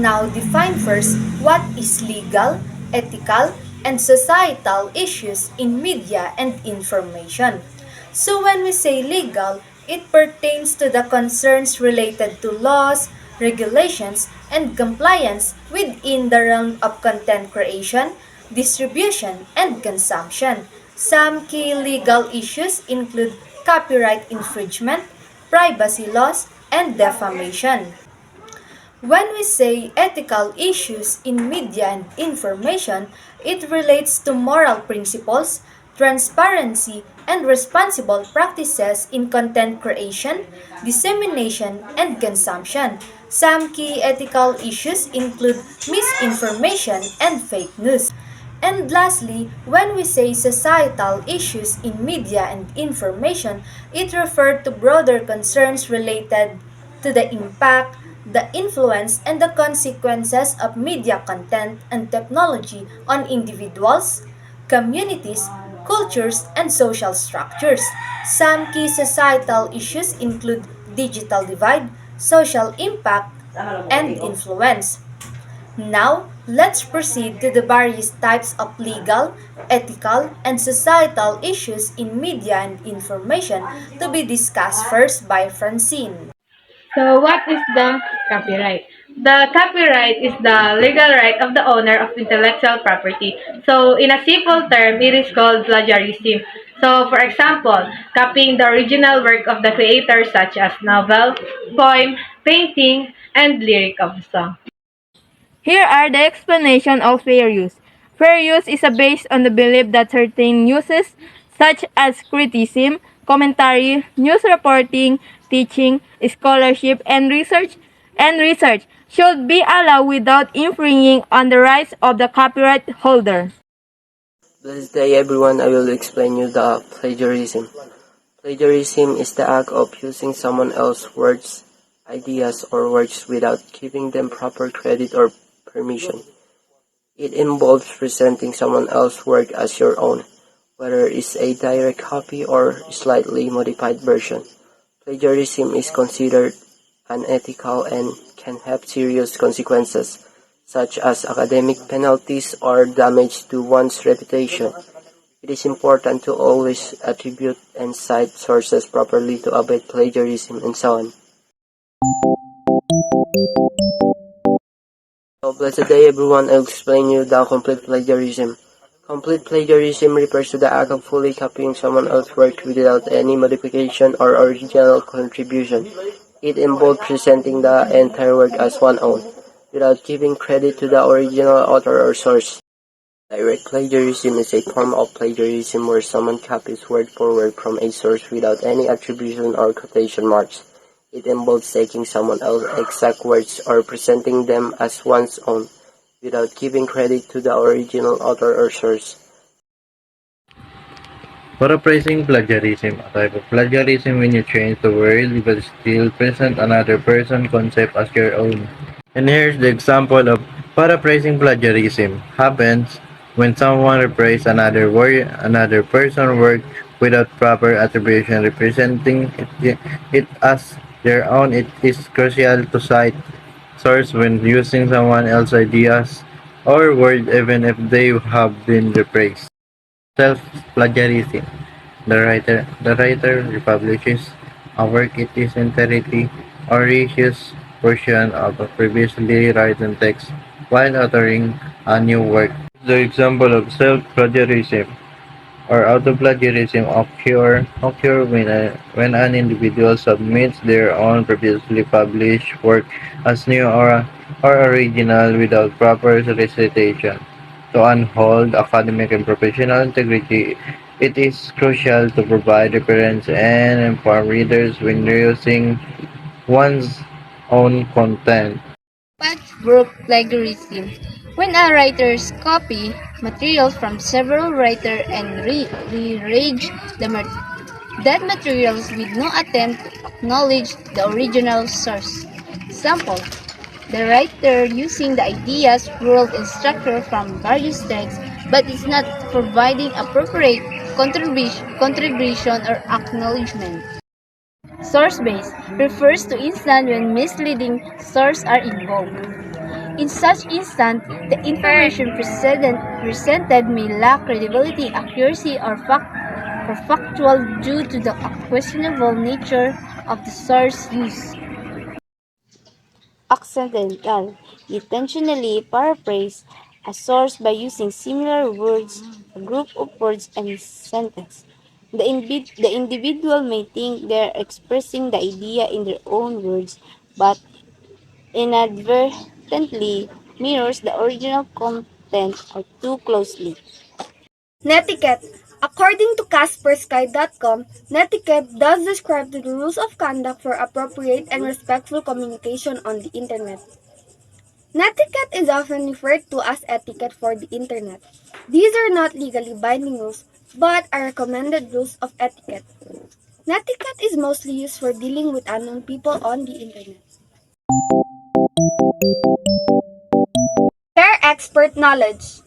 now define first what is legal, ethical, and societal issues in media and information. So when we say legal, it pertains to the concerns related to laws, regulations, and compliance within the realm of content creation, distribution, and consumption. Some key legal issues include copyright infringement, privacy laws, and defamation. When we say ethical issues in media and information, it relates to moral principles, transparency, and responsible practices in content creation, dissemination, and consumption. Some key ethical issues include misinformation and fake news. And lastly, when we say societal issues in media and information, it refers to broader concerns related to the impact, the influence, and the consequences of media content and technology on individuals, communities, cultures, and social structures. Some key societal issues include digital divide, social impact, and influence. Now, let's proceed to the various types of legal, ethical, and societal issues in media and information to be discussed first by Francine. So what is the copyright? The copyright is the legal right of the owner of intellectual property. So in a simple term, it is called plagiarism. So for example, copying the original work of the creator such as novel, poem, painting, and lyric of the song. Here are the explanation of fair use. Fair use is based on the belief that certain uses, such as criticism, commentary, news reporting, teaching, scholarship, and research should be allowed without infringing on the rights of the copyright holder. Blessed day everyone, I will explain you the plagiarism. Plagiarism is the act of using someone else's words, ideas, or works without giving them proper credit or permission. It involves presenting someone else's work as your own, whether it's a direct copy or slightly modified version. Plagiarism is considered unethical and can have serious consequences, such as academic penalties or damage to one's reputation. It is important to always attribute and cite sources properly to avoid plagiarism and so on. So, blessed day everyone, I'll explain you the complete plagiarism. Complete plagiarism refers to the act of fully copying someone else's work without any modification or original contribution. It involves presenting the entire work as one's own, without giving credit to the original author or source. Direct plagiarism is a form of plagiarism where someone copies word for word from a source without any attribution or quotation marks. It involves taking someone else's exact words or presenting them as one's own, without giving credit to the original author or source. Paraphrasing plagiarism, a type of plagiarism when you change the word but still present another person's concept as your own. And here's the example of paraphrasing plagiarism. Happens when someone rephrases another person's work without proper attribution, representing it as their own. It is crucial to cite source when using someone else's ideas or words even if they have been rephrased. Self-plagiarism. The writer republishes a work in its entirety or reissues portion of a previously written text while authoring a new work. The example of self-plagiarism or auto-plagiarism occur when an individual submits their own previously published work as new or original without proper recitation. To uphold academic and professional integrity, it is crucial to provide reference and inform readers when using one's own content. Patchwork plagiarism. When a writers copy materials from several writers and rearrange that materials with no attempt to acknowledge the original source. Example, the writer using the ideas, world, and structure from various texts but is not providing appropriate contribution or acknowledgement. Source base refers to instances when misleading sources are involved. In such instance, the information presented may lack credibility, accuracy, or factual due to the questionable nature of the source used. Accidental. Intentionally paraphrase a source by using similar words, a group of words, and sentence. The individual may think they are expressing the idea in their own words, but inadvertently mirrors the original content or too closely. Netiquette. According to Kaspersky.com, netiquette does describe the rules of conduct for appropriate and respectful communication on the Internet. Netiquette is often referred to as etiquette for the Internet. These are not legally binding rules, but are recommended rules of etiquette. Netiquette is mostly used for dealing with unknown people on the Internet. Share expert knowledge.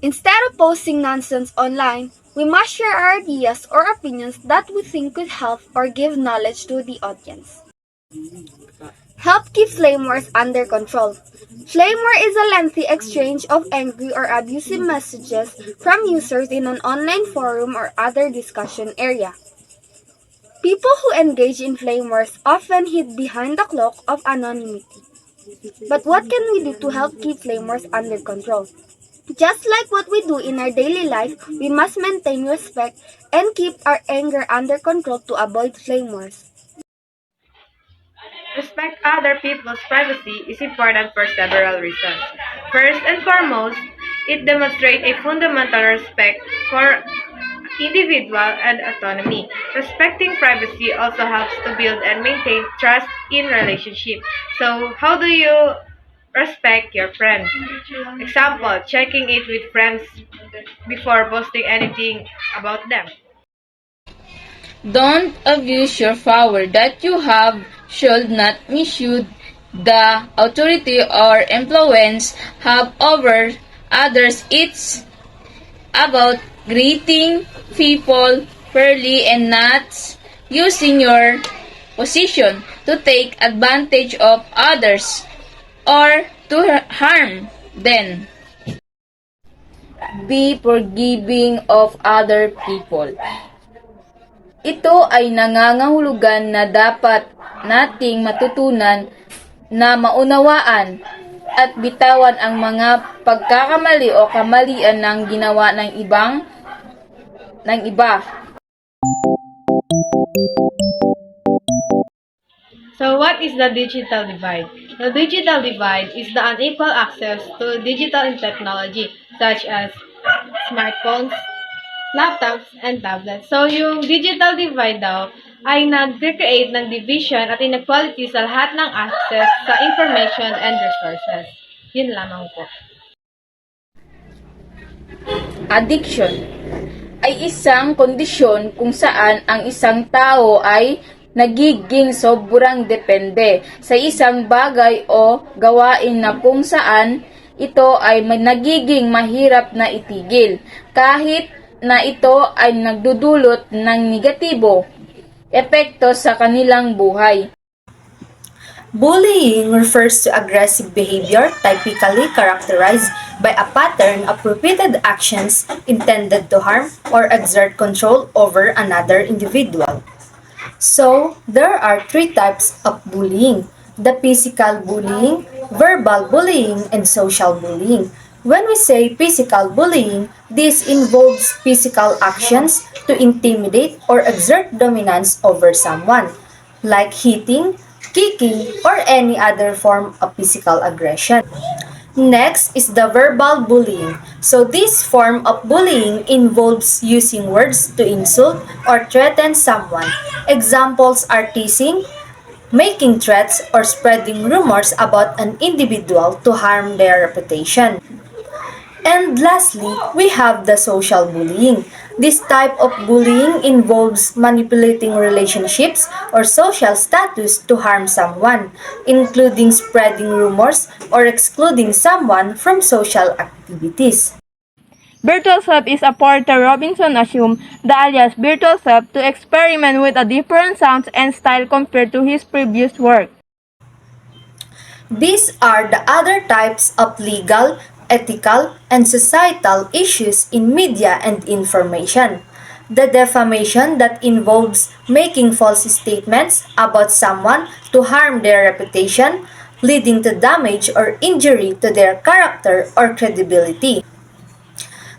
Instead of posting nonsense online, we must share our ideas or opinions that we think could help or give knowledge to the audience. Help keep flame wars under control. Flame war is a lengthy exchange of angry or abusive messages from users in an online forum or other discussion area. People who engage in flame wars often hide behind the cloak of anonymity. But what can we do to help keep flame wars under control? Just like what we do in our daily life, we must maintain respect and keep our anger under control to avoid flame wars. Respect other people's privacy is important for several reasons. First and foremost, it demonstrates a fundamental respect for individual and autonomy. Respecting privacy also helps to build and maintain trust in relationship. So, how do you respect your friends? Example, checking it with friends before posting anything about them. Don't abuse your power that you have, should not misuse the authority or influence have over others. It's about greeting people fairly and not using your position to take advantage of others or to harm them. Be forgiving of other people. Ito ay nangangahulugan na dapat nating matutunan na maunawaan at bitawan ang mga pagkakamali o kamalian ng ginawa ng iba. So, what is the digital divide? The digital divide is the unequal access to digital technology such as smartphones, laptops, and tablets. So, yung digital divide daw ay nag-create ng division at inequality sa lahat ng access sa information and resources. Yun lamang po. Addiction ay isang kondisyon kung saan ang isang tao ay nagiging sobrang depende sa isang bagay o gawain na kung saan ito ay nagiging mahirap na itigil kahit na ito ay nagdudulot ng negatibo epekto sa kanilang buhay. Bullying refers to aggressive behavior typically characterized by a pattern of repeated actions intended to harm or exert control over another individual. So, there are three types of bullying: the physical bullying, verbal bullying, and social bullying. When we say physical bullying, this involves physical actions to intimidate or exert dominance over someone, like hitting, kicking, or any other form of physical aggression. Next is the verbal bullying. So this form of bullying involves using words to insult or threaten someone. Examples are teasing, making threats, or spreading rumors about an individual to harm their reputation. And lastly, we have the social bullying. This type of bullying involves manipulating relationships or social status to harm someone, including spreading rumors or excluding someone from social activities. Virtual Self is a Porter Robinson assumed the alias Virtual Self to experiment with a different sounds and style compared to his previous work. These are the other types of legal, ethical, and societal issues in media and information. The defamation that involves making false statements about someone to harm their reputation, leading to damage or injury to their character or credibility.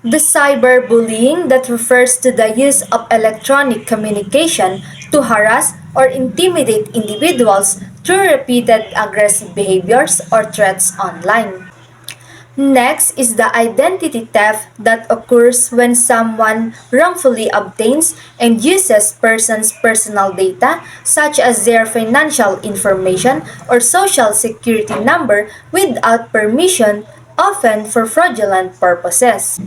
The cyberbullying that refers to the use of electronic communication to harass or intimidate individuals through repeated aggressive behaviors or threats online. Next is the identity theft that occurs when someone wrongfully obtains and uses persons' personal data such as their financial information or social security number without permission, often for fraudulent purposes.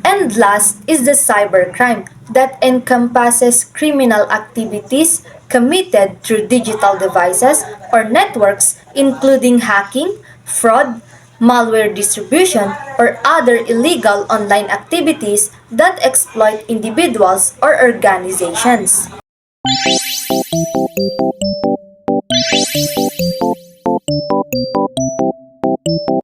And last is the cybercrime that encompasses criminal activities committed through digital devices or networks, including hacking, fraud, malware distribution, or other illegal online activities that exploit individuals or organizations.